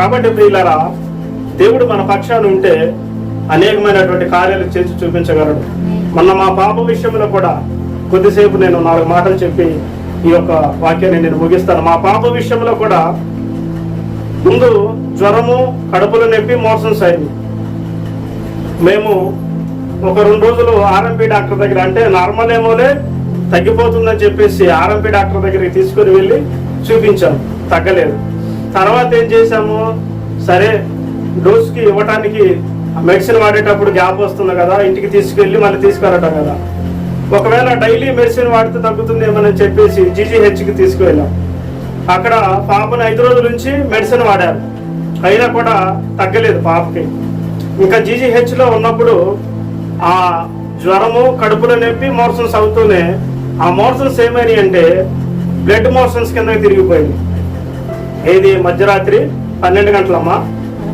కాబట్టి ప్రియులారా, దేవుడు మన పక్షాన ఉంటే అనేకమైనటువంటి కార్యాలు చేసి చూపించగలడు. మొన్న మా పాప విషయంలో కూడా కొద్దిసేపు నేను 4 మాటలు చెప్పి ఈ యొక్క వాక్యాన్ని నేను ముగిస్తాను. మా పాప విషయంలో కూడా ముందు జ్వరము, కడుపులో నొప్పి, మోషన్స్ అయింది. మేము ఒక 2 రోజులు ఆర్ఎంపీ డాక్టర్ దగ్గర, అంటే నార్మల్ ఏమోలే తగ్గిపోతుందని చెప్పేసి ఆర్ఎంపీ డాక్టర్ దగ్గరికి తీసుకుని వెళ్ళి చూపించాము, తగ్గలేదు. తర్వాత ఏం చేశాము, సరే డోస్కి ఇవ్వటానికి మెడిసిన్ వాడేటప్పుడు గ్యాప్ వస్తుంది కదా, ఇంటికి తీసుకెళ్ళి మళ్ళీ తీసుకురావటం కదా, ఒకవేళ డైలీ మెడిసిన్ వాడితే తగ్గుతుందేమని చెప్పేసి జీజీహెచ్కి తీసుకువెళ్ళాం. అక్కడ పాపని 5 రోజుల నుంచి మెడిసిన్ వాడారు, అయినా కూడా తగ్గలేదు పాపకి. ఇంకా జీజీహెచ్లో ఉన్నప్పుడు ఆ జ్వరము, కడుపులో నొప్పి, మోషన్స్ అవుతూనే ఆ మోషన్స్ ఏమైనాయి అంటే బ్లడ్ మోషన్స్ కింద తిరిగిపోయింది. ఏది మధ్యరాత్రి 12 గంటలమ్మా,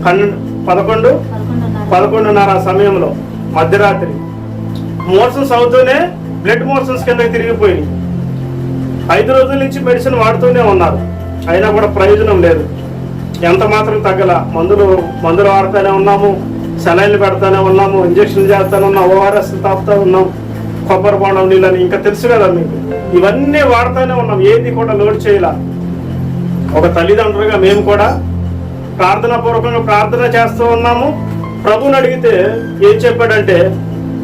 11:30 సమయంలో మధ్యరాత్రి మోషన్స్ అవుతూనే బ్లడ్ మోషన్స్ కింద తిరిగిపోయింది. 5 రోజుల నుంచి మెడిసిన్ వాడుతూనే ఉన్నారు, అయినా కూడా ప్రయోజనం లేదు, ఎంత మాత్రం తగ్గల. మందులు వాడుతూనే ఉన్నాము, సెలైన్లు పెడతానే ఉన్నాము, ఇంజక్షన్లు చేస్తూనే ఉన్నాం, ఓఆర్ఎస్ తాపుతూ ఉన్నాం, కొబ్బరి బోండం నీళ్ళని ఇంకా తెలుసు కదా మీకు, ఇవన్నీ వాడుతూనే ఉన్నాం, ఏది కూడా లోడ్ చేయాల. ఒక తల్లిదండ్రులుగా మేము కూడా ప్రార్థనాపూర్వకంగా ప్రార్థన చేస్తూ ఉన్నాము. ప్రభుని అడిగితే ఏం చెప్పాడంటే,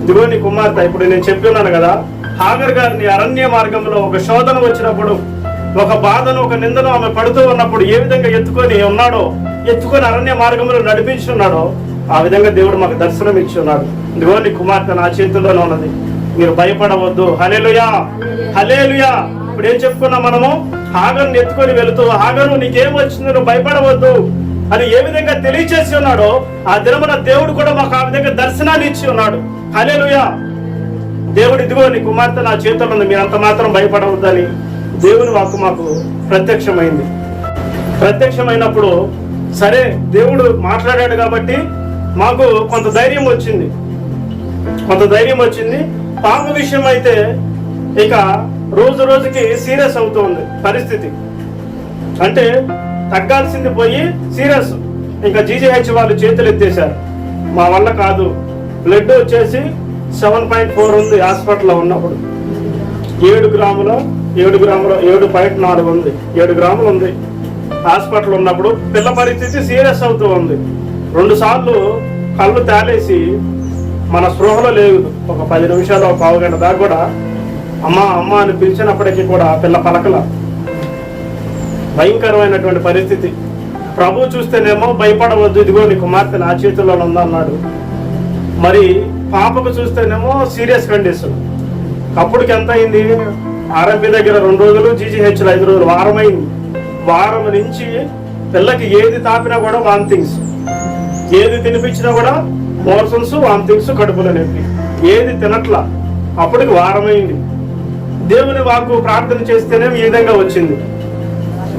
ఇదిగో నీ కుమార్తె, ఇప్పుడు నేను చెప్పి కదా, హాగర్ గారిని అరణ్య మార్గంలో ఒక శోధన వచ్చినప్పుడు, ఒక బాధను, ఒక నిందను ఆమె పడుతూ ఉన్నప్పుడు ఏ విధంగా ఎత్తుకొని అరణ్య మార్గంలో నడిపించున్నాడో ఆ విధంగా దేవుడు మాకు దర్శనం ఇచ్చి ఉన్నాడు. ఇదిగో నీ కుమార్తె నా చేతుల్లోనే ఉన్నది, మీరు భయపడవద్దు. హల్లెలూయా, హల్లెలూయా. ఇప్పుడు ఏం చెప్పుకున్నాం మనము, హాగర్ని ఎత్తుకొని వెళుతూ, హాగరు నీకేం వచ్చింది, నువ్వు భయపడవద్దు అని ఏ విధంగా తెలియచేసి ఉన్నాడో ఆ దినమున దేవుడు కూడా మాకు ఆ విధంగా దర్శనాన్ని ఇచ్చి ఉన్నాడు. హల్లెలూయా. దేవుడు ఇదిగో నీ కుమార్తె నా చేతుల్లో ఉంది, మీరంత మాత్రం భయపడవద్దని దేవుని వాక్కు మాకు ప్రత్యక్షమైంది. ప్రత్యక్షమైనప్పుడు సరే దేవుడు మాట్లాడాడు కాబట్టి మాకు కొంత ధైర్యం వచ్చింది. పాప విషయం అయితే ఇక రోజుకి సీరియస్ అవుతుంది పరిస్థితి, అంటే తగ్గాల్సింది పోయి సీరియస్. ఇంకా జీజీహెచ్ వాళ్ళు చేతులు ఎత్తేశారు, మా వల్ల కాదు. బ్లడ్ వచ్చేసి 7.4 ఉంది హాస్పిటల్లో ఉన్నప్పుడు, 7 గ్రాములు 7.4 ఉంది, 7 గ్రాములు ఉంది హాస్పిటల్ ఉన్నప్పుడు. పిల్ల పరిస్థితి సీరియస్ అవుతూ ఉంది. 2 సార్లు కళ్ళు తేలేసి మన స్పృహలో లేదు. ఒక 10 నిమిషాలు, ఒక పావు గంట దాకా కూడా అమ్మ అని పిలిచినప్పటికీ కూడా పిల్ల పలకల. భయంకరమైనటువంటి పరిస్థితి. ప్రభు చూస్తేనేమో భయపడవద్దు, ఇదిగో నీ కుమార్తె నా చేతుల్లో ఉందన్నాడు. మరి పాపకు చూస్తేనేమో సీరియస్ కండిషన్. అప్పటికి ఎంత అయింది, ఆర్ఎంపీ దగ్గర 2 రోజులు, జీజీహెచ్లో 5 రోజులు, వారం అయింది. వారం నుంచి పిల్లకి ఏది తాపినా కూడా వామిటింగ్స్, ఏది తినిపించినా కూడా మోషన్స్, వామిటింగ్స్, కడుపులో నొప్పి, ఏది తినట్లా. అప్పటికి వారమైంది. దేవుని వాక్కు ప్రార్థన చేస్తేనే ఈ విధంగా వచ్చింది.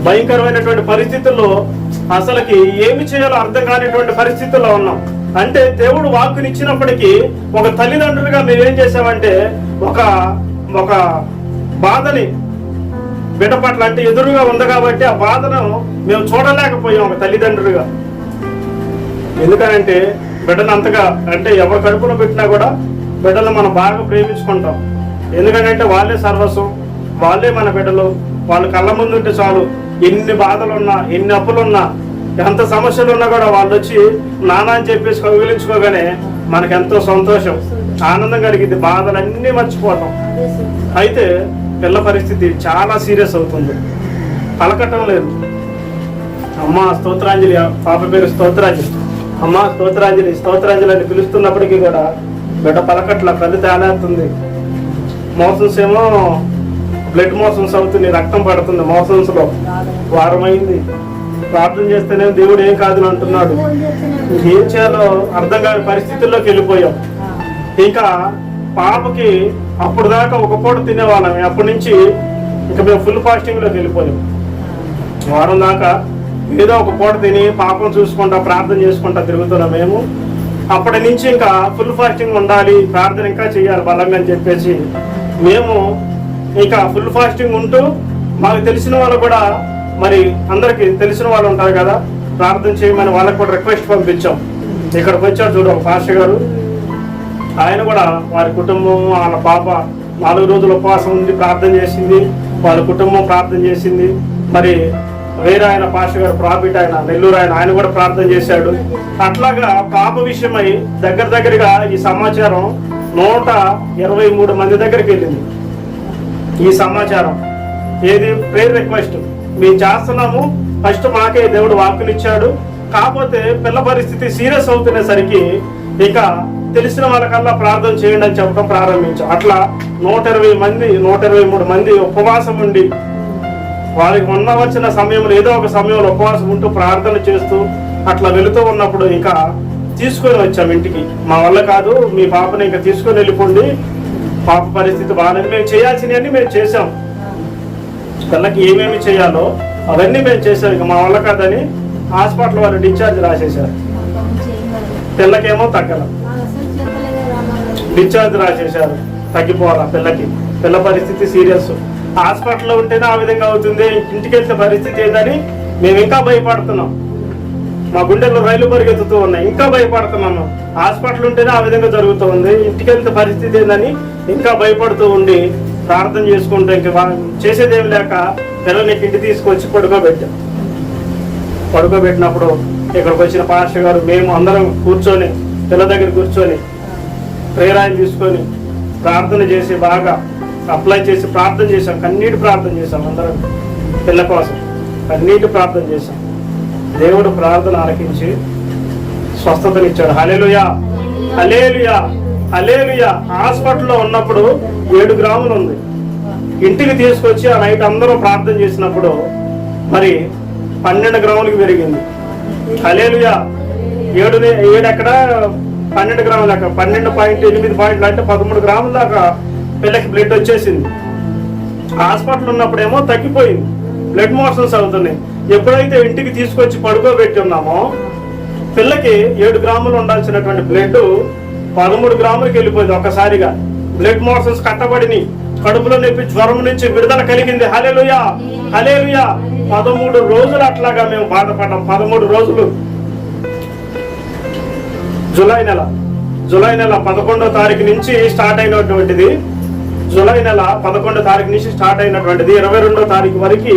భయంకరమైనటువంటి పరిస్థితుల్లో అసలుకి ఏమి చేయాలో అర్థం కానిటువంటి పరిస్థితుల్లో ఉన్నాం. అంటే దేవుడు వాక్కుని ఇచ్చినప్పటికీ ఒక తల్లిదండ్రులుగా మేమేం చేసామంటే ఒక బాధని బిడ్డ పట్ల, అంటే ఎదురుగా ఉంది కాబట్టి ఆ బాధను మేము చూడలేకపోయాం ఒక తల్లిదండ్రులుగా. ఎందుకనంటే బిడ్డను అంతగా, అంటే ఎవరు కడుపులో పెట్టినా కూడా బిడ్డలు మనం బాగా ప్రేమించుకుంటాం. ఎందుకంటే వాళ్ళే సర్వస్వం, వాళ్ళే మన బిడ్డలు. వాళ్ళు కళ్ళ ముందు ఉంటే చాలు, ఎన్ని బాధలున్నా, ఎన్ని అప్పులున్నా, ఎంత సమస్యలు ఉన్నా కూడా వాళ్ళు వచ్చి నాన్న అని చెప్పేసి కౌగిలించుకోగానే మనకెంతో సంతోషం, ఆనందం కలిగింది, బాధలన్నీ మర్చిపోతాం. అయితే పిల్ల పరిస్థితి చాలా సీరియస్ అవుతుంది, పలకటం లేదు. అమ్మ స్తోత్రాంజలి, పాప పేరు స్తోత్రాంజలి, అమ్మ స్తోత్రాంజలి అని పిలుస్తున్నప్పటికీ కూడా బిడ్డ పలకట్ల, కళ్ళు తేలేస్తుంది. మోషన్స్ ఏమో బ్లడ్ మోషన్స్ అవుతుంది, రక్తం పడుతుంది మోషన్స్ లో. వారమైంది. ప్రార్థన చేస్తేనే దేవుడు ఏం కాదని అంటున్నాడు. ఏం చేయాలో అర్థం కాని పరిస్థితుల్లోకి వెళ్ళిపోయాం. ఇంకా పాపకి అప్పుడు దాకా ఒక పూట తినేవాళ్ళం, అప్పటి నుంచి ఇంకా మేము ఫుల్ ఫాస్టింగ్ లోకి వెళ్ళిపోయాం. వారం దాకా ఏదో ఒక పూట తిని పాపం చూసుకుంటా, ప్రార్థన చేసుకుంటా తిరుగుతున్నాం మేము. అప్పటి నుంచి ఇంకా ఫుల్ ఫాస్టింగ్ ఉండాలి, ప్రార్థన ఇంకా చేయాలి బలంగా అని చెప్పేసి మేము ఇంకా ఫుల్ ఫాస్టింగ్ ఉంటూ, మాకు తెలిసిన వాళ్ళు కూడా, మరి అందరికి తెలిసిన వాళ్ళు ఉంటారు కదా, ప్రార్థన చేయమని వాళ్ళకు కూడా రిక్వెస్ట్ పంపించాం. ఇక్కడికి వచ్చారు చూడు ఒక పాస్టర్ గారు, ఆయన కూడా వారి కుటుంబం వాళ్ళ పాప 4 రోజులు ఉపవాసం ఉండి ప్రార్థన చేసింది, వాళ్ళ కుటుంబం ప్రార్థన చేసింది. మరి వేరే ఆయన పాస్టర్ గారు ప్రాఫిట్ ఆయన నెల్లూరు ఆయన కూడా ప్రార్థన చేశాడు. అట్లాగా పాప విషయమై దగ్గరగా ఈ సమాచారం 123 మంది దగ్గరికి వెళ్ళింది. ఈ సమాచారం ఏది ప్రేయర్ రిక్వెస్ట్ మేము చేస్తున్నాము, ఫస్ట్ మాకే దేవుడు వాక్కునిచ్చాడు, కాకపోతే పిల్ల పరిస్థితి సీరియస్ అవుతునేసరికి ఇక తెలిసిన వాళ్ళకల్లా ప్రార్థన చేయండి అని చెప్పడం ప్రారంభించాం. అట్లా 123 మంది ఉపవాసం ఉండి వారికి వచ్చిన సమయంలో ఏదో ఒక సమయంలో ఉపవాసం ఉంటూ ప్రార్థన చేస్తూ అట్లా వెళుతూ ఉన్నప్పుడు ఇంకా తీసుకొని వచ్చాం ఇంటికి. మా వల్ల కాదు, మీ పాపని ఇంకా తీసుకొని వెళ్ళిపోండి, పాప పరిస్థితి బాగాలేదు. మేము చేయాల్సినవన్నీ మేము చేసాం, పిల్లకి ఏమేమి చేయాలో అవన్నీ మేము చేసాం. ఇక మా వల్ల కాదని హాస్పిటల్ వాళ్ళు డిశ్చార్జ్ రాసేశారు. పిల్లకేమో తగ్గల, డిశ్చార్జ్ రాసేశారు, తగ్గిపోవాలా పిల్లకి, పిల్ల పరిస్థితి సీరియస్. హాస్పిటల్లో ఉంటేనే ఆ విధంగా అవుతుంది, ఇంటికి వెళ్తే పరిస్థితి ఏందని మేము ఇంకా భయపడుతున్నాం. మా గుండెల్లో రైలు పరిగెత్తుతూ ఉన్నాయి, ఇంకా భయపడుతున్నాము. హాస్పిటల్ ఉంటేనే ఆ విధంగా జరుగుతూ ఉంది, ఇంటికి వెళ్తే పరిస్థితి ఏందని ఇంకా భయపడుతూ ఉండి ప్రార్థన చేసుకుంటూ ఇంకా చేసేదేమి లేక పిల్లల్ని ఇంటికి తీసుకొచ్చి పడుకోబెట్టినప్పుడు ఇక్కడికి వచ్చిన పాస్టర్ గారు మేము అందరం కూర్చొని పిల్ల దగ్గర కూర్చొని ప్రేరాయలు తీసుకొని ప్రార్థన చేసి బాగా అప్లై చేసి ప్రార్థన చేశాం, కన్నీటి ప్రార్థన చేశాం. అందరం పిల్ల కోసం కన్నీటి ప్రార్థన చేశాం. దేవుడు ప్రార్థన ఆలకించి స్వస్థతనిచ్చాడు. హల్లెలూయా, హల్లెలూయా, హల్లెలూయా. హాస్పిటల్లో ఉన్నప్పుడు 7 గ్రాములు ఉంది, ఇంటికి తీసుకొచ్చి ఆ నైట్ అందరూ ప్రార్థన చేసినప్పుడు మరి 12 గ్రాములకు పెరిగింది. హల్లెలూయా. 7 ఎక్కడ 12 గ్రాముల దాకా 12.8 పాయింట్లు అంటే 13 గ్రాముల దాకా పిల్లకి బ్లడ్ వచ్చేసింది. హాస్పిటల్ ఉన్నప్పుడేమో తగ్గిపోయింది, బ్లడ్ మోషన్స్ అవుతున్నాయి. ఎప్పుడైతే ఇంటికి తీసుకొచ్చి పడుకోబెట్టి ఉన్నామో పిల్లకి 7 గ్రాములు ఉండాల్సినటువంటి బ్లడ్ 13 గ్రాములకి వెళ్ళిపోయింది ఒక్కసారిగా. బ్లడ్ మోషన్స్ కట్టబడిని, కడుపులో నొప్పి, జ్వరం నుంచి విడుదల కలిగింది. హల్లెలూయా, హల్లెలూయా. 13 రోజులు అట్లాగా మేము బాధపడ్డాం. 13 రోజులు. జూలై నెల 11వ తారీఖు నుంచి స్టార్ట్ అయినటువంటిది. జూలై నెల 11వ తారీఖు నుంచి స్టార్ట్ అయినటువంటిది 22వ తారీఖు వరకు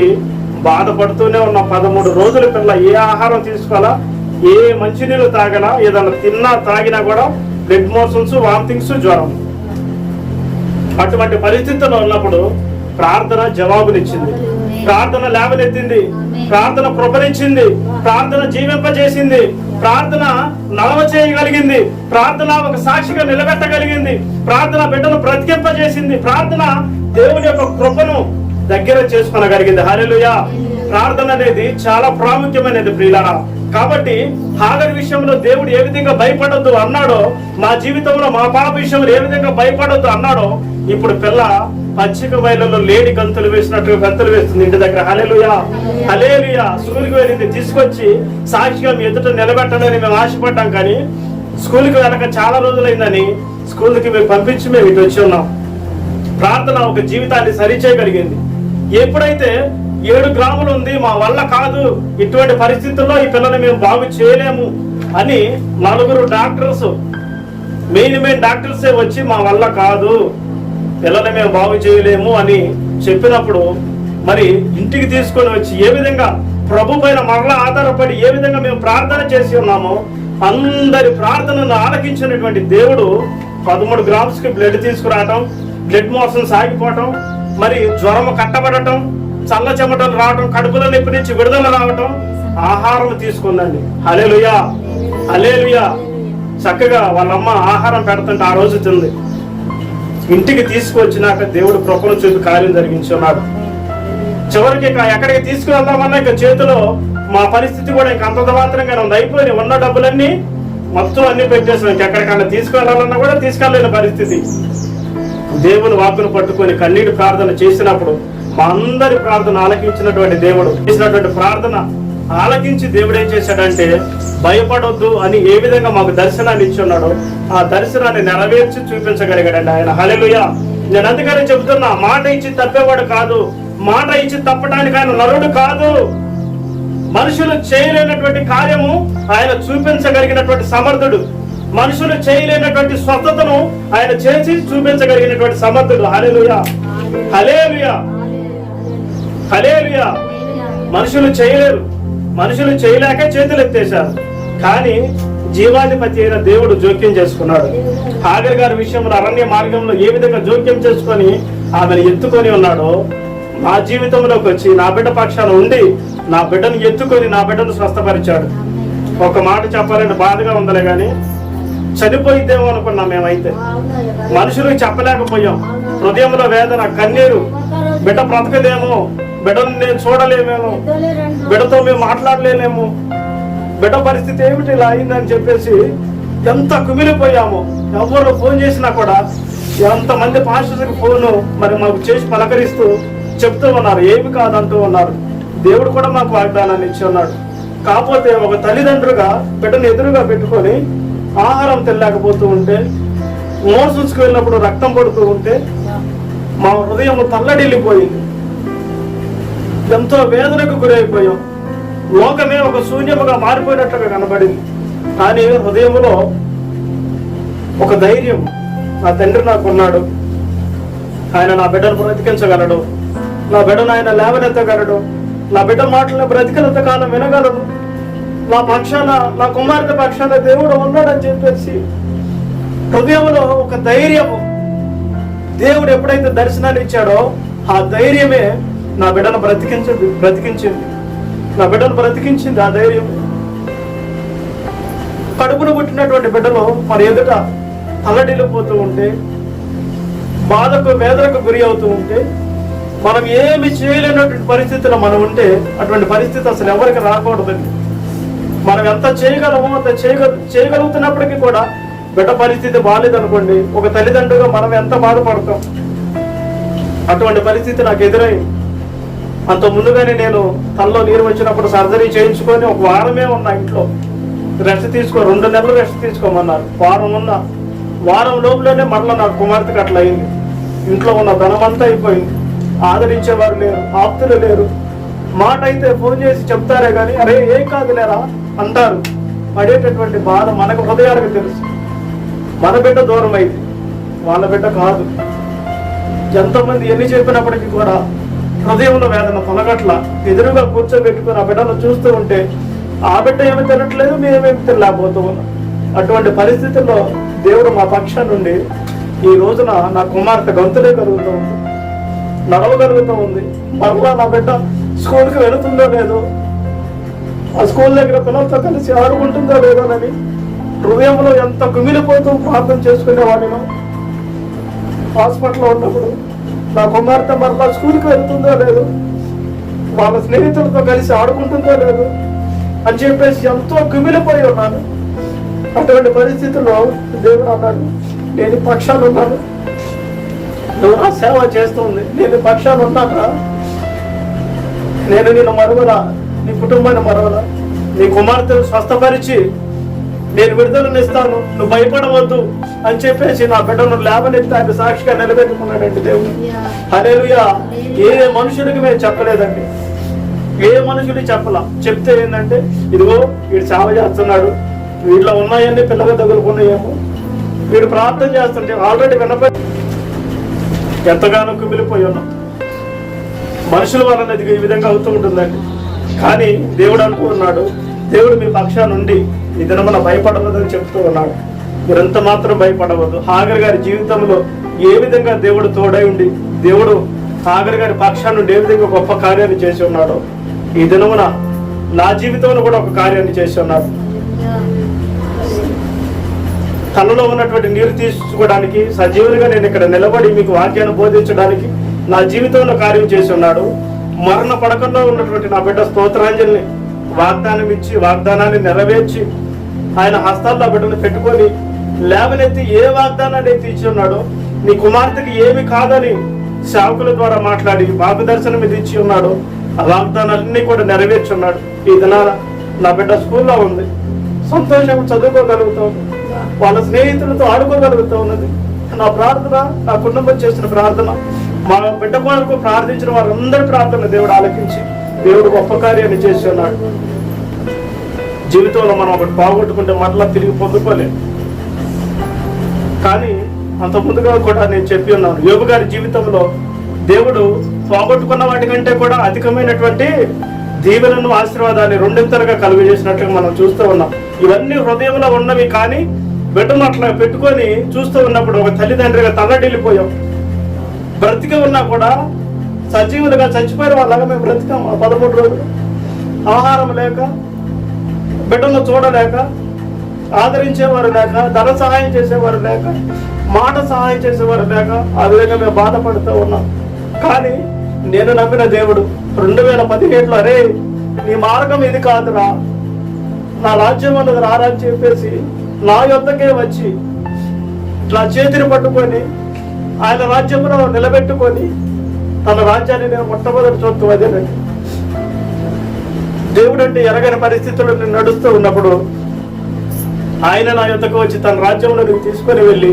బాధపడుతూనే ఉన్న 13 రోజుల పిల్ల ఏ ఆహారం తీసుకోవాలా, ఏ మంచినీళ్ళు తాగలా, ఏదైనా తిన్నా తాగినా కూడా బ్లడ్ మోషన్స్, వామిటింగ్స్, జ్వరం. అటువంటి పరిస్థితుల్లో ఉన్నప్పుడు ప్రార్థన జవాబునిచ్చింది, ప్రార్థన లేవనెత్తింది, ప్రార్థన కృపనిచ్చింది, ప్రార్థన జీవింపజేసింది, ప్రార్థన నడవ చేయగలిగింది, ప్రార్థన ఒక సాక్షిగా నిలబెట్టగలిగింది, ప్రార్థన బిడ్డను బ్రతికింపజేసింది, ప్రార్థన దేవుని యొక్క కృపను దగ్గర చేసుకొనగలిగింది. హల్లెలూయా. ప్రార్థన అనేది చాలా ప్రాముఖ్యమైనది ప్రియులారా. కాబట్టి హాగర్ విషయంలో దేవుడు ఏ విధంగా భయపడొద్దు అన్నాడో, మా జీవితంలో మా పాప విషయంలో ఏ విధంగా భయపడొద్దు అన్నాడో, ఇప్పుడు పిల్ల పచ్చిక బయలులో లేడి గంతులు వేసినట్టు గంతులు వేస్తుంది ఇంటి దగ్గర. హల్లెలూయా, హల్లెలూయా. స్కూల్కి వెళ్ళింది, తీసుకొచ్చి సాక్షిగా మీ ఎదుట నిలబెట్టాలని మేము ఆశపడ్డాం, కానీ స్కూల్కి వెళ్ళక చాలా రోజులైందని స్కూల్కి మేము పంపించి మేము ఇటు వచ్చి ఉన్నాం. ప్రార్థన ఒక జీవితాన్ని సరిచేయగలిగింది. ఎప్పుడైతే 7 గ్రాములు ఉంది, మా వల్ల కాదు, ఇటువంటి పరిస్థితుల్లో ఈ పిల్లని మేము బాగు చేయలేము అని 4 డాక్టర్స్, మెయిన్ డాక్టర్సే వచ్చి మా వల్ల కాదు, పిల్లని మేము బాగు చేయలేము అని చెప్పినప్పుడు మరి ఇంటికి తీసుకొని వచ్చి ఏ విధంగా ప్రభు పైన మరలా ఆధారపడి ఏ విధంగా మేము ప్రార్థన చేసి ఉన్నామో అందరి ప్రార్థనను ఆలకించినటువంటి దేవుడు 13 గ్రామ్స్కి బ్లడ్ తీసుకురావటం, బ్లడ్ మోషన్స్ ఆగిపోవటం, మరి జ్వరం కట్టబడటం, చల్ల చెమటలు రావటం, కడుపులో నొప్పి నుంచి విడుదల రావటం, ఆహారం తీసుకుందండి. హల్లెలూయా, హల్లెలూయా. చక్కగా వాళ్ళమ్మ ఆహారం పెడుతుంటే ఆ రోజు తింది. ఇంటికి తీసుకువచ్చినాక దేవుడు కృపను చూపి కార్యం జరిగించున్నాడు. చివరికి ఎక్కడికి తీసుకువెళ్దామన్నా ఇక చేతిలో మా పరిస్థితి కూడా ఇంక అంత మాత్రంగా ఉంది. అయిపోయి ఉన్న డబ్బులన్నీ మొత్తం అన్ని పెట్టేసాం. ఎక్కడికన్నా తీసుకువెళ్ళాలన్నా కూడా తీసుకెళ్ళలేని పరిస్థితి. దేవుని వాక్కును పట్టుకొని కన్నీటి ప్రార్థన చేసినప్పుడు మా అందరి ప్రార్థన ఆలకించినటువంటి దేవుడు చేసినటువంటి ప్రార్థన ఆలకించి దేవుడు ఏం చేశాడంటే భయపడొద్దు అని ఏ విధంగా మాకు దర్శనాన్ని ఇచ్చి ఉన్నాడో ఆ దర్శనాన్ని నెరవేర్చి చూపించగలిగాడండి ఆయన. హల్లెలూయా. నేను అందుకని చెబుతున్నా, మాట ఇచ్చి తప్పేవాడు కాదు, మాట ఇచ్చి తప్పడానికి ఆయన నరుడు కాదు. మనుషులు చేయలేనటువంటి కార్యము ఆయన చూపించగలిగినటువంటి సమర్థుడు. మనుషులు చేయలేనటువంటి స్వస్థతను ఆయన చేసి చూపించగలిగినటువంటి సమర్థుడు. హల్లెలూయా, హల్లెలూయా, హల్లెలూయా. మనుషులు చేయలేరు, మనుషులు చేయలేక చేతులు ఎత్తేశారు. కానీ జీవాధిపతి అయిన దేవుడు జోక్యం చేసుకున్నాడు. హాగర్ గారి విషయంలో అరణ్య మార్గంలో ఏ విధంగా జోక్యం చేసుకొని ఆమెను ఎత్తుకొని ఉన్నాడో, నా జీవితంలోకి వచ్చి నా బిడ్డ పక్షాన ఉండి నా బిడ్డను ఎత్తుకొని నా బిడ్డను స్వస్థపరిచాడు. ఒక మాట చెప్పాలంటే బాధగా ఉందలే కానీ చనిపోయిద్దేమో అనుకున్నాం మేమైతే. మనుషులకు చెప్పలేకపోయాం. హృదయంలో వేదన, కన్నీరు, బిడ్డ బ్రతకదేమో, బిడ్డను నేను చూడలేమేమో, బిడ్డతో మేము మాట్లాడలేమేమో, బిడ్డ పరిస్థితి ఏమిటి ఇలా అయిందని చెప్పేసి ఎంత కుమిలిపోయామో. ఎవరు ఫోన్ చేసినా కూడా ఎంతమంది పాస్టర్స్కి ఫోను మరి మాకు చేసి పలకరిస్తూ చెప్తూ ఉన్నారు, ఏమి కాదంటూ ఉన్నారు. దేవుడు కూడా మాకు వాగ్దానాన్ని ఇచ్చి ఉన్నాడు. కాకపోతే ఒక తల్లిదండ్రులుగా బిడ్డను ఎదురుగా పెట్టుకొని ఆహారం తినలేకపోతూ ఉంటే, మోషన్స్కి వెళ్ళినప్పుడు రక్తం పడుతూ ఉంటే మా హృదయం తల్లడిల్లిపోయింది. ఎంతో వేదనకు గురైపోయాం. లోకమే ఒక శూన్యముగా మారిపోయినట్లుగా కనబడింది. కానీ హృదయంలో ఒక ధైర్యం, నా తండ్రి నాకున్నాడు, ఆయన నా బిడ్డను బ్రతికించగలడు, నా బిడ్డను ఆయన లేవనెత్తగలడు, నా బిడ్డ మాటలను బ్రతికినంత కాలం వినగలడు, నా పక్షాన, నా కుమార్తె పక్షాన దేవుడు ఉన్నాడని చెప్పేసి హృదయంలో ఒక ధైర్యము. దేవుడు ఎప్పుడైతే దర్శనాన్ని ఇచ్చాడో ఆ ధైర్యమే నా బిడ్డను బ్రతికించింది. నా బిడ్డను బ్రతికించింది ఆ ధైర్యం. కడుపును పుట్టినటువంటి బిడ్డలు మన ఎదుట తల్లడిల్లిపోతూ ఉంటే, బాధకు వేదనకు గురి అవుతూ ఉంటే, మనం ఏమి చేయలేనటువంటి పరిస్థితిలో మనం ఉంటే అటువంటి పరిస్థితి అసలు ఎవరికి రాకూడదండి. మనం ఎంత చేయగలమో అంత చేయగలుగుతున్నప్పటికీ కూడా బిడ్డ పరిస్థితి బాగాలేదనుకోండి, ఒక తల్లిదండ్రులుగా మనం ఎంత బాధపడతాం. అటువంటి పరిస్థితి నాకు ఎదురైంది. అంత ముందుగానే నేను తలలో నీరు వచ్చినప్పుడు సర్జరీ చేయించుకొని ఒక వారమే ఉన్నా ఇంట్లో. రెస్ట్ తీసుకో, 2 నెలలు రెస్ట్ తీసుకోమన్నారు. వారం లోపులోనే మరలా నాకు కుమార్తెకి అట్లా అయింది. ఇంట్లో ఉన్న ధనమంతా అయిపోయింది. ఆదరించేవారు లేరు, ఆప్తులు లేరు. మాట అయితే ఫోన్ చేసి చెప్తారే కానీ అరే ఏం కాదులేరా అంటారు. పడేటటువంటి బాధ మనకు హృదయాలకు తెలుసు. మన బిడ్డ దూరం అయింది, వాళ్ళ బిడ్డ కాదు. ఎంతమంది ఎన్ని చెప్పినప్పటికీ కూడా హృదయంలో వేదన తొలగట్ల. ఎదురుగా కూర్చోబెట్టుకుని ఆ బిడ్డను చూస్తూ ఉంటే ఆ బిడ్డ ఏమి తినట్లేదు, మేమేమి తినలేకపోతూ ఉన్నాం. అటువంటి పరిస్థితుల్లో దేవుడు మా పక్షం నుండి ఈ రోజున నా కుమార్తె గొంతులే కలుగుతూ ఉంది, నడవగలుగుతూ ఉంది. మరలా నా బిడ్డ స్కూల్కి వెళుతుందో లేదో, ఆ స్కూల్ దగ్గర పిల్లలతో కలిసి ఆడుకుంటుందో లేదోనని హృదయంలో ఎంత కుమిలిపోతూ ప్రార్థన చేసుకునేవాడినో. హాస్పిటల్లో ఉన్నప్పుడు నా కుమార్తె మరలా స్కూల్కి వెళ్తుందో లేదు, వాళ్ళ స్నేహితులతో కలిసి ఆడుకుంటుందో లేదు అని చెప్పేసి ఎంతో కుమిలిపోయి ఉన్నాను. అటువంటి పరిస్థితుల్లో దేవుడు అన్నాడు, నేను పక్షాలు ఉన్నాను, నువ్వు నా సేవ చేస్తుంది, నేను పక్షాలు ఉన్నాక నేను నిన్ను మరవలా, నీ కుటుంబాన్ని మరవలా, నీ కుమార్తెను స్వస్థపరిచి నేను విడుదలనిస్తాను, నువ్వు భయపడవద్దు అని చెప్పేసి నా బిడ్డను లేవనెత్తి ఆయన సాక్షిగా నిలబెట్టుకున్నాడండి దేవుడు. హల్లెలూయా. ఏ మనుషుడికి మేము చెప్పలేదండి, ఏ మనుషుడికి చెప్పలా. చెప్తే ఏంటంటే ఇదిగో వీడు సేవ చేస్తున్నాడు, వీటిలో ఉన్నాయన్నీ పిల్లలు తగులుకున్నాయేమో, వీడు ప్రార్థన చేస్తుంటే ఆల్రెడీ వినపడి ఎంతగానో కుమిలిపోయి ఉన్నాం. మనుషుల వలన ఇది ఈ విధంగా అవుతూ ఉంటుందండి. కానీ దేవుడు అనుకున్నాడు, దేవుడు మీ పక్షాన నుండి ఈ దినమున భయపడవద్దని చెప్తూ ఉన్నాడు. మీరంత మాత్రం భయపడవద్దు. హాగర్ గారి జీవితంలో ఏ విధంగా దేవుడు తోడై ఉండి దేవుడు హాగర్ గారి పక్షాన నుండి ఏ విధంగా గొప్ప కార్యాన్ని చేసి ఉన్నాడో ఈ దినమున నా జీవితంలో కూడా ఒక కార్యాన్ని చేసి ఉన్నాడు. తనలో ఉన్నటువంటి నీరు తీసుకోవడానికి సజీవునిగా నేను ఇక్కడ నిలబడి మీకు వాక్యాన్ని బోధించడానికి నా జీవితంలో కార్యం చేసి ఉన్నాడు. మరణ పడకల్లో ఉన్నటువంటి నా బిడ్డ స్తోత్రాంజలిని వాగ్దానం ఇచ్చి వాగ్దానాన్ని నెరవేర్చి ఆయన హస్తాల్లో బిడ్డను పెట్టుకొని లేవనెత్తి ఏ వాగ్దానాన్ని అయితే ఇచ్చి ఉన్నాడో, నీ కుమార్తెకి ఏమి కాదని సేవకుల ద్వారా మాట్లాడి మార్గదర్శనం ఇది ఇచ్చి ఉన్నాడు. ఆ వాగ్దానాలన్నీ కూడా నెరవేర్చి ఉన్నాడు. ఈ దినాన నా బిడ్డ స్కూల్లో ఉంది, సంతోషంగా చదువుకోగలుగుతూ ఉంది, వాళ్ళ స్నేహితులతో ఆడుకోగలుగుతూ ఉన్నది. నా ప్రార్థన, నా కుటుంబం చేసిన ప్రార్థన, మా బిడ్డ కొరకు ప్రార్థించిన వారందరి ప్రార్థన దేవుడు ఆలకించి దేవుడు గొప్ప కార్యాన్ని చేసి ఉన్నాడు. జీవితంలో మనం ఒకటి పోగొట్టుకుంటే మరలా తిరిగి పొందుకోలేము. కానీ అంత ముందుగా కూడా నేను చెప్పి ఉన్నాను, యోబు గారి జీవితంలో దేవుడు పోగొట్టుకున్న వాటికంటే కూడా అధికమైనటువంటి దీవెనను, ఆశీర్వాదాన్ని రెండింతలుగా కలుగజేసినట్లుగా మనం చూస్తూ ఉన్నాం. ఇవన్నీ హృదయంలో ఉన్నవి, కానీ బిడ్డను అట్లా పెట్టుకొని చూస్తూ ఉన్నప్పుడు ఒక తల్లిదండ్రిగా తల్లడిల్లిపోయాం. బ్రతికి ఉన్నా కూడా సజీవులుగా చచ్చిపోయిన వాళ్ళగా మేము బ్రతికాం. 13 రోజులు ఆహారం లేక, బిడ్డను చూడలేక, ఆదరించేవారు లేక, ధన సహాయం చేసేవారు లేక, మాట సహాయం చేసేవారు లేక, ఆ విధంగా మేము బాధపడుతూ ఉన్నాం. కానీ నేను నమ్మిన దేవుడు 2017లో, అరే నీ మార్గం ఇది కాదురా, నా రాజ్యం అన్నది రారా అని చెప్పేసి నా యొద్దకే వచ్చి నా చేతిని పట్టుకొని ఆయన రాజ్యంలో నిలబెట్టుకొని తన రాజ్యాన్ని నేను మొట్టమొదటి చూస్తూ అదేనండి. దేవుడు అంటే ఎరగని పరిస్థితుల్లో నేను నడుస్తూ ఉన్నప్పుడు ఆయన నా యొద్దకు వచ్చి తన రాజ్యంలో నేను తీసుకొని వెళ్ళి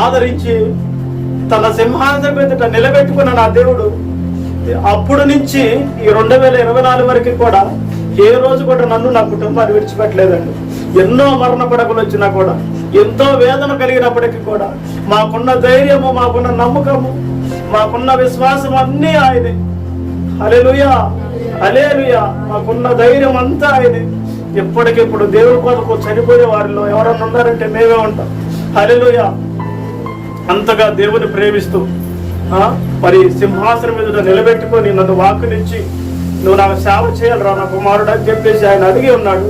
ఆదరించి తన సింహాసనం మీద నిలబెట్టుకున్న నా దేవుడు అప్పుడు నుంచి ఈ 2024 వరకు కూడా ఏ రోజు కూడా నన్ను, నా కుటుంబాన్ని విడిచిపెట్టలేదండి. ఎన్నో మరణ పడకలు వచ్చినా కూడా, ఎంతో వేదన కలిగినప్పటికీ కూడా మాకున్న ధైర్యము, మాకున్న నమ్మకము, మాకున్న విశ్వాసం అన్నీ ఆయనే. హల్లెలూయా, హల్లెలూయా. మాకున్న ధైర్యం అంతా ఆయనే. ఎప్పటికెప్పుడు దేవుడి కొరకు చనిపోయే వారిలో ఎవరన్నా ఉన్నారంటే మేమే ఉంటాం. హల్లెలూయా. అంతగా దేవుని ప్రేమిస్తూ మరి సింహాసనం మీద నిలబెట్టుకొని నన్ను వాక్కునిచ్చి నువ్వు నాకు సేవ చేయాలరా నా కుమారుడు అని చెప్పేసి ఆయన అడిగి ఉన్నాడు.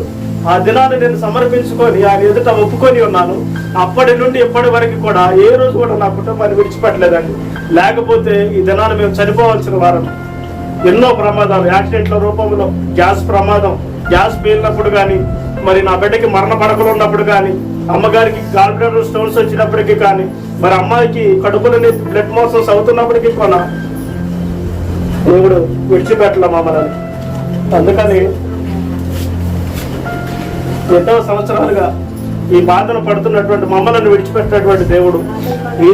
ఆ దినాన్ని నేను సమర్పించుకొని ఆయన ఎదుట ఒప్పుకొని ఉన్నాను. అప్పటి నుండి ఇప్పటి వరకు కూడా ఏ రోజు కూడా నా కుటుంబాన్ని విడిచిపెట్టలేదండి. లేకపోతే ఈ దినాన్ని మేము చనిపోవాల్సిన వారం. ఎన్నో ప్రమాదాలు, యాక్సిడెంట్ల రూపంలో, గ్యాస్ ప్రమాదం, గ్యాస్ పేలినప్పుడు కానీ, మరి నా బిడ్డకి మరణ పడకలు ఉన్నప్పుడు కానీ, అమ్మగారికి గాల్బ్లాడర్ స్టోన్స్ వచ్చినప్పటికీ కానీ, మరి అమ్మాయికి కడుపులని బ్లడ్ మోషన్స్ అవుతున్నప్పటికీ కూడా దేవుడు విడిచిపెట్టలే మమ్మల్ని. అందుకని ఎంతో సంవత్సరాలుగా ఈ బాధను పడుతున్నటువంటి మమ్మల్ని విడిచిపెట్టినటువంటి దేవుడు ఈ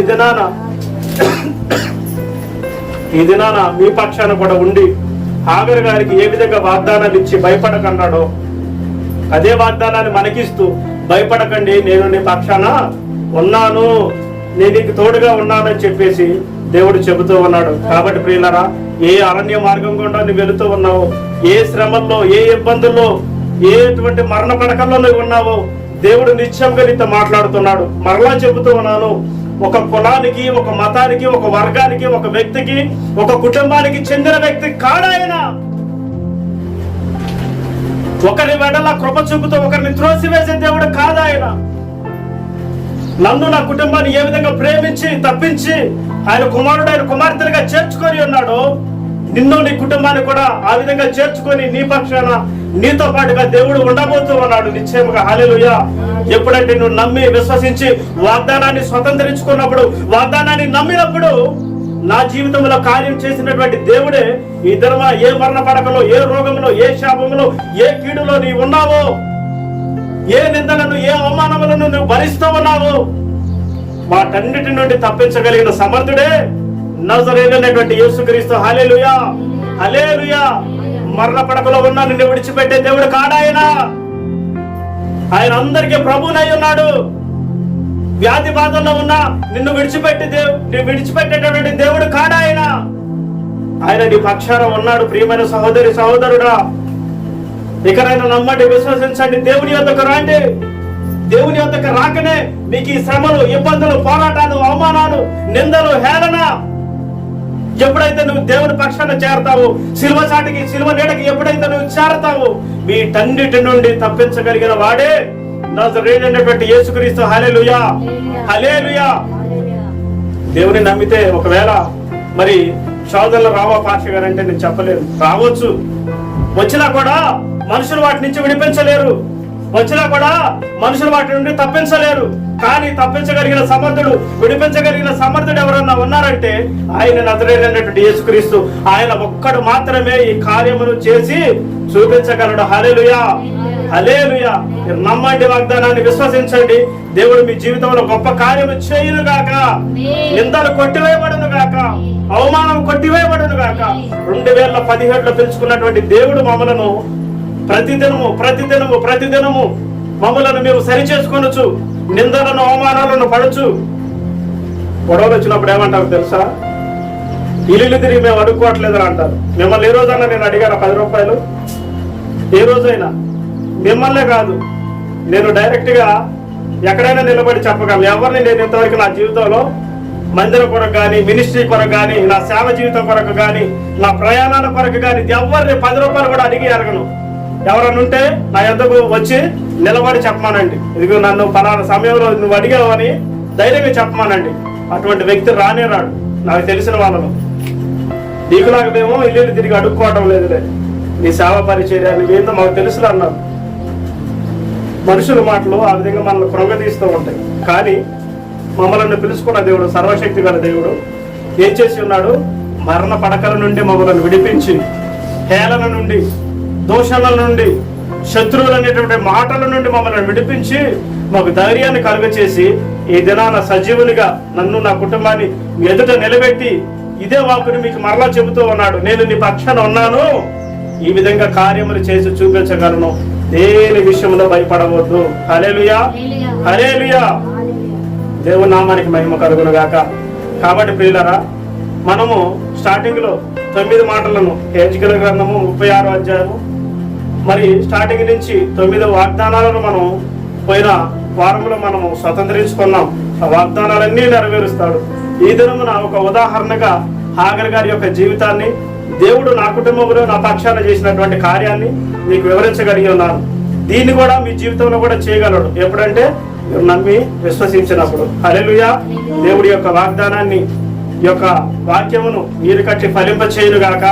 దినాన మీ పక్షాన కూడా ఉండి హాగరు గారికి ఏ విధంగా వాగ్దానాలు ఇచ్చి భయపడకన్నాడో అదే వాగ్దానాన్ని మనకిస్తూ, భయపడకండి నేను నీ పక్షాన ఉన్నాను, నేను నీకు తోడుగా ఉన్నానని చెప్పేసి దేవుడు చెబుతూ ఉన్నాడు. కాబట్టి ప్రియులారా, ఏ అరణ్య మార్గం గుండా నువ్వు వెళుతూ ఉన్నావో, ఏ శ్రమల్లో, ఏ ఇబ్బందుల్లో, ఎటువంటి మరణ పడకల్లో నువ్వు ఉన్నావో దేవుడు నిత్యంగా నీతో మాట్లాడుతున్నాడు. మరలా చెబుతూ ఉన్నాను, ఒక కులానికి, ఒక మతానికి, ఒక వర్గానికి, ఒక వ్యక్తికి, ఒక కుటుంబానికి చెందిన వ్యక్తి కాడాయన. ఒకరి వెడల కృప చూపుతూ ఒకరిని త్రోసివేసే దేవుడు కాదాయన. నన్ను, నా కుటుంబాన్ని ఏ విధంగా ప్రేమించి తప్పించి ఆయన కుమారుడు, ఆయన కుమార్తెలుగా చేర్చుకొని ఉన్నాడో, నిన్ను, నీ కుటుంబాన్ని కూడా ఆ విధంగా చేర్చుకొని నీ పక్షాన నీతో పాటుగా దేవుడు ఉండబోతూ ఉన్నాడు నిశ్చయముగా. హల్లెలూయా. ఎప్పుడంటే నువ్వు నమ్మి విశ్వసించి వాగ్దానాన్ని స్వతంత్రించుకున్నప్పుడు, వాగ్దానాన్ని నమ్మినప్పుడు నా జీవితంలో కార్యం చేసినటువంటి దేవుడే ఈ ధర్మ ఏ మరణ పడకలో, ఏ రోగంలో, ఏ శాపంలో, ఏ కీడులో నీవు ఉన్నావో, ఏ నిందలను, ఏ అవమానములను నువ్వు భరిస్తూ ఉన్నావో వాటన్నిటి నుండి తప్పించగలిగిన సమర్థుడే నజరేయుడైనటువంటి యేసుక్రీస్తు. హల్లెలూయా, హల్లెలూయా. మరణ పడకలో ఉన్నా నిన్ను విడిచిపెట్టే దేవుడు కాడాయన. ఆయన అందరికీ ప్రభువునై ఉన్నాడు. వ్యాధి బాధల్లో ఉన్నా నిన్ను విడిచిపెట్టేటటువంటి దేవుడు కాడాయన. ఆయన నీ పక్షాన ఉన్నాడు. ప్రియమైన సహోదరి, సహోదరుడా, ఇకనైనా నమ్మండి, విశ్వసించండి, దేవుని యొద్దకు రండి. దేవుని యొద్దకు రాకనే మీకు ఈ శ్రమలు, ఇబ్బందులు, పోరాటాలు, అవమానాలు, నిందలు, హేళన ఎప్పుడైతే నువ్వు దేవుని పక్షాన చేరతావు, సిలువ చాటికి, సిలువ నీడకి ఎప్పుడైతే నువ్వు చేరతావు, వీటన్నిటి నుండి తప్పించగలిగిన వాడే నజరేయుడైనటువంటి యేసుక్రీస్తు. హల్లెలూయా, హల్లెలూయా. దేవుని నమ్మితే ఒకవేళ మరి సోదరుల రావా పాష గారు అంటే నేను చెప్పలేను, రావచ్చు. వచ్చినా కూడా మనుషులు వాటి నుంచి విడిపించలేరు, వచ్చినా కూడా మనుషులు వాటి నుండి తప్పించలేరు. కానీ తప్పించగలిగిన సమర్థుడు, విడిపించగలిగిన సమర్థుడు ఎవరన్నా ఉన్నారంటే ఆయన నజరేయుడైనటువంటి యేసుక్రీస్తు. ఆయన ఒక్కడు మాత్రమే ఈ కార్యమును చేసి చూపించగలడు. హల్లెలూయా, హల్లెలూయా. మీరు నమ్మండి, వాగ్దానాన్ని విశ్వసించండి. దేవుడు మీ జీవితంలో గొప్ప కార్యము చేయును గాక. నిందలు కొట్టివేయబడును గాక, అవమానం కొట్టివేయబడును గాక. 2017లో పిలుచుకున్నటువంటి దేవుడు మమ్మలను ప్రతిదినము మమ్మలను మేము సరి చేసుకొనొచ్చు. నిందలను అవమానాలను పడచ్చు. గొడవలు వచ్చినప్పుడు ఏమంటారు తెలుసా? ఇల్లు తిరిగి మేము అడుక్కోవట్లేదని అంటారు. మిమ్మల్ని ఏ రోజైనా నేను అడిగాను 10 రూపాయలు? ఏ రోజైనా? మిమ్మల్నే కాదు, నేను డైరెక్ట్గా ఎక్కడైనా నిలబడి చెప్పగలను. ఎవరిని నేను ఇంతవరకు నా జీవితంలో మందిరం కొరకు కానీ, మినిస్ట్రీ కొరకు కానీ, నా సేవ జీవితం కొరకు కానీ, నా ప్రయాణాల కొరకు కానీ ఎవరిని 10 రూపాయలు కూడా అడిగి అడగను. ఎవరన్నా ఉంటే నా యొద్దకు వచ్చి నిలబడి చెప్పమానండి. ఇదిగో నన్ను పలానా సమయంలో నువ్వు అడిగావని ధైర్యంగా చెప్పమానండి. అటువంటి వ్యక్తి రానే రాడు నాకు తెలిసిన వాళ్ళను. నీకు నాకు మేము ఇల్లు తిరిగి అడుక్కోవడం లేదులే, నీ సేవ పరిచర్య నువ్వేందో మాకు తెలుసులే అన్నారు. మనుషుల మాటలు ఆ విధంగా మనల్ని కృంగతీస్తూ ఉంటాయి. కానీ మమ్మల్ని పిలుచుకున్న దేవుడు, సర్వశక్తి గల దేవుడు ఏం చేసి ఉన్నాడు? మరణ పడకల నుండి మమ్మల్ని విడిపించి, హేళన నుండి, దోషాల నుండి, శత్రువులు అనేటువంటి మాటల నుండి మమ్మల్ని విడిపించి మాకు ధైర్యాన్ని కలుగచేసి ఈ దినాన సజీవునిగా నన్ను, నా కుటుంబాన్ని ఎదుట నిలబెట్టి ఇదే వాకుని మీకు మరలా చెబుతూ ఉన్నాడు, నేను నీ పక్షాన ఉన్నాను, ఈ విధంగా కార్యములు చేసి చూపించగలను, దేని విషయంలో భయపడవద్దు. హల్లెలూయా, హల్లెలూయా. దేవుని నామానికి మహిమ కలుగును గాక. కాబట్టి ప్రియులారా, మనము స్టార్టింగ్ లో 9 మాటలను, హెజ్కేలు గ్రంథము 36వ అధ్యాయము, మరి స్టార్టింగ్ నుంచి 9 వాగ్దానాలను మనం పోయిన వారంలో మనము స్వతంత్రించుకున్నాం. ఆ వాగ్దానాలన్నీ నెరవేరుస్తాడు. ఈ దినమున ఒక ఉదాహరణగా హాగర్ గారి యొక్క జీవితాన్ని, దేవుడు నా కుటుంబంలో నా పక్షాన చేసినటువంటి కార్యాన్ని మీకు వివరించగలిగి ఉన్నాను. దీన్ని కూడా మీ జీవితంలో కూడా చేయగలడు. ఎప్పుడంటే మీరు నమ్మి విశ్వసించినప్పుడు. హల్లెలూయా. దేవుడి యొక్క వాగ్దానాన్ని, ఈ యొక్క వాక్యమును మీరు కట్టి ఫలింప చేయును గాక.